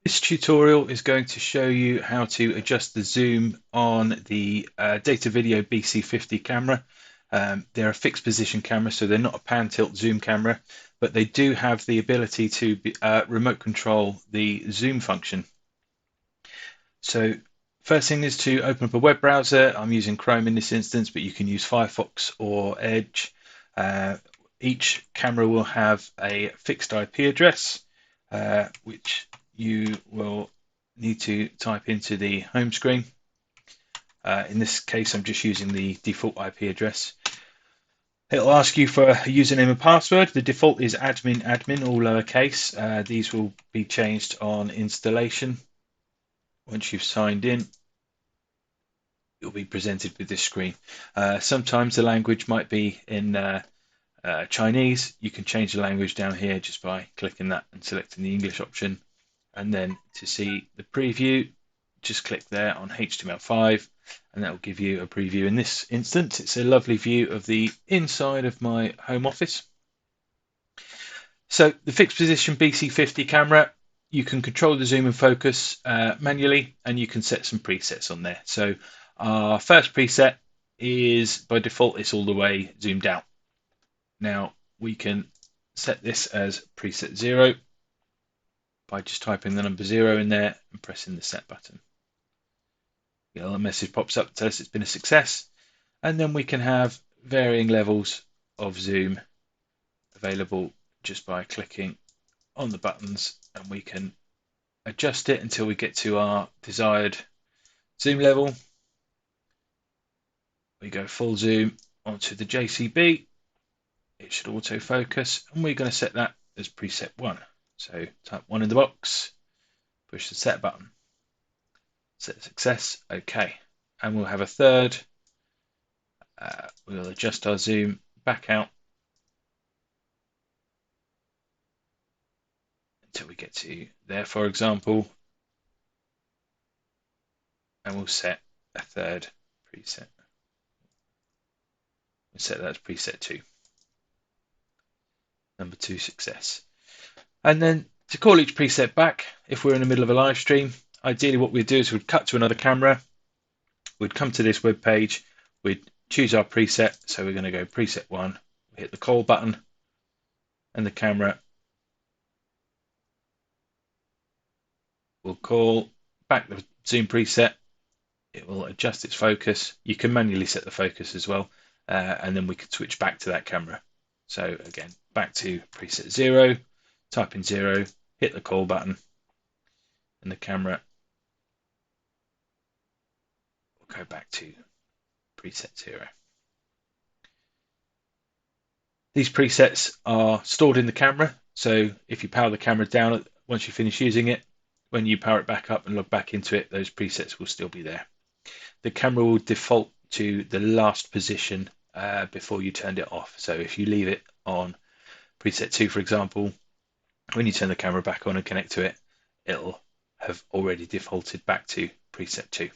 This tutorial is going to show you how to adjust the zoom on the Datavideo BC50 camera. They're a fixed position camera, so they're not a pan tilt zoom camera, but they do have the ability to remote control the zoom function. So first thing is to open up a web browser. I'm using Chrome in this instance, but you can use Firefox or Edge. Each camera will have a fixed IP address, which you will need to type into the home screen. In this case, I'm just using the default IP address. It'll ask you for a username and password. The default is admin, all lowercase. These will be changed on installation. Once you've signed in, you'll be presented with this screen. Sometimes the language might be in Chinese. You can change the language down here just by clicking that and selecting the English option. And then to see the preview, just click there on HTML5 and that will give you a preview. In this instance, it's a lovely view of the inside of my home office. So the fixed position BC50 camera, you can control the zoom and focus manually, and you can set some presets on there. So our first preset is, by default, it's all the way zoomed out. Now we can set this as preset 0 by just typing the number 0 in there and pressing the set button. A little message pops up to tell us it's been a success, and then we can have varying levels of zoom available just by clicking on the buttons, and we can adjust it until we get to our desired zoom level. We go full zoom onto the JCB. It should autofocus, and we're going to set that as preset 1. So type 1 in the box, push the set button, set success, OK. And we'll have a third. We'll adjust our zoom back out until we get to there, for example. And we'll set a third preset. We'll set that as preset 2. Number 2 success. And then to call each preset back, if we're in the middle of a live stream, ideally what we'd do is we'd cut to another camera, we'd come to this web page, we'd choose our preset. So we're going to go preset 1, we hit the call button, and the camera will call back the zoom preset. It will adjust its focus. You can manually set the focus as well, and then we can switch back to that camera. So again, back to preset 0, type in 0, hit the call button, and the camera will go back to preset 0. These presets are stored in the camera, so if you power the camera down once you finish using it, when you power it back up and log back into it, those presets will still be there. The camera will default to the last position before you turned it off. So if you leave it on preset 2, for example, when you turn the camera back on and connect to it, it'll have already defaulted back to preset 2.